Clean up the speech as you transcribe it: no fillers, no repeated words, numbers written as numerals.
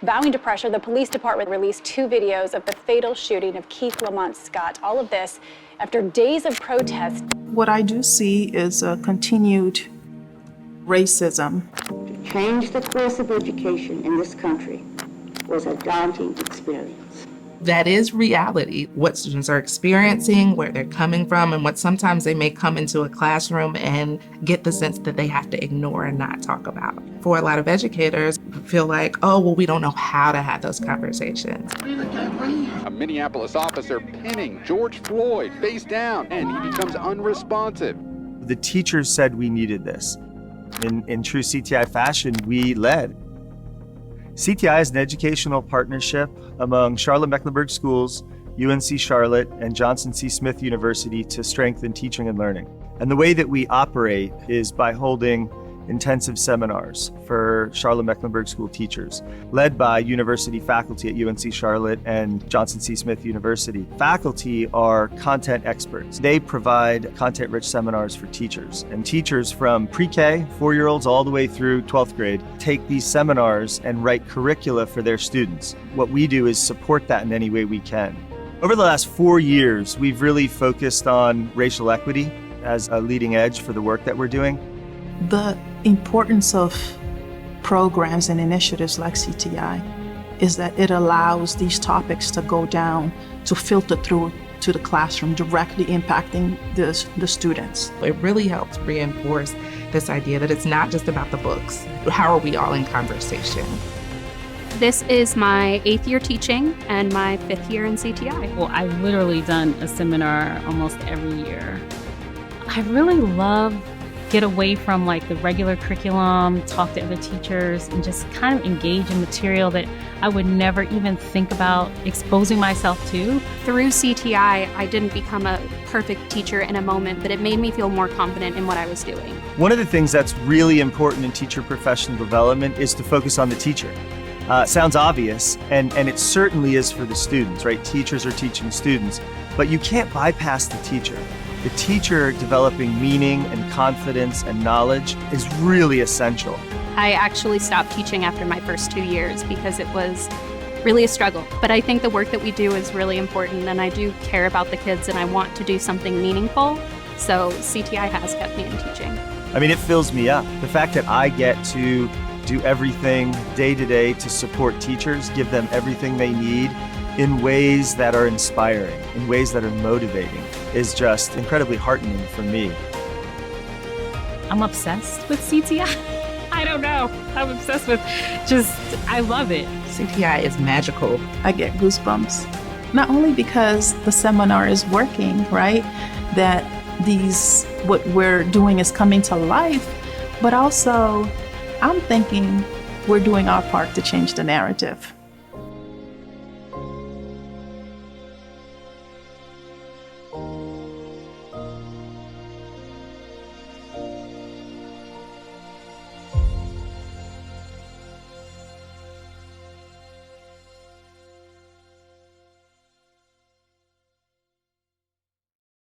Vowing to pressure, the police department released 2 videos of the fatal shooting of Keith Lamont Scott. All of this after days of protest. What I do see is a continued racism. To change the course of education in this country was a daunting experience. That is reality, what students are experiencing, where they're coming from, and what sometimes they may come into a classroom and get the sense that they have to ignore and not talk about. For a lot of educators, feel like, oh, well, we don't know how to have those conversations. A Minneapolis officer pinning George Floyd face down, and he becomes unresponsive. The teachers said we needed this. In true CTI fashion, we led. CTI is an educational partnership among Charlotte-Mecklenburg Schools, UNC Charlotte, and Johnson C. Smith University to strengthen teaching and learning. And the way that we operate is by holding intensive seminars for Charlotte-Mecklenburg School teachers, led by university faculty at UNC Charlotte and Johnson C. Smith University. Faculty are content experts. They provide content-rich seminars for teachers. And teachers from pre-K, 4-year-olds, all the way through 12th grade, take these seminars and write curricula for their students. What we do is support that in any way we can. Over the last 4 years, we've really focused on racial equity as a leading edge for the work that we're doing. The importance of programs and initiatives like CTI is that it allows these topics to go down, to filter through to the classroom, directly impacting the students. It really helps reinforce this idea that it's not just about the books. How are we all in conversation? This is my 8th year teaching and my 5th year in CTI. Well, I've literally done a seminar almost every year. I really love get away from like the regular curriculum, talk to other teachers, and just kind of engage in material that I would never even think about exposing myself to. Through CTI, I didn't become a perfect teacher in a moment, but it made me feel more confident in what I was doing. One of the things that's really important in teacher professional development is to focus on the teacher. Sounds obvious, and it certainly is for the students, right? Teachers are teaching students, but you can't bypass the teacher. The teacher developing meaning and confidence and knowledge is really essential. I actually stopped teaching after my first 2 years because it was really a struggle. But I think the work that we do is really important, and I do care about the kids and I want to do something meaningful. So CTI has kept me in teaching. I mean, it fills me up. The fact that I get to do everything day to day to support teachers, give them everything they need in ways that are inspiring, in ways that are motivating, is just incredibly heartening for me. I'm obsessed with CTI. I don't know. I'm obsessed with I love it. CTI is magical. I get goosebumps, not only because the seminar is working, right? That what we're doing is coming to life, but also I'm thinking we're doing our part to change the narrative.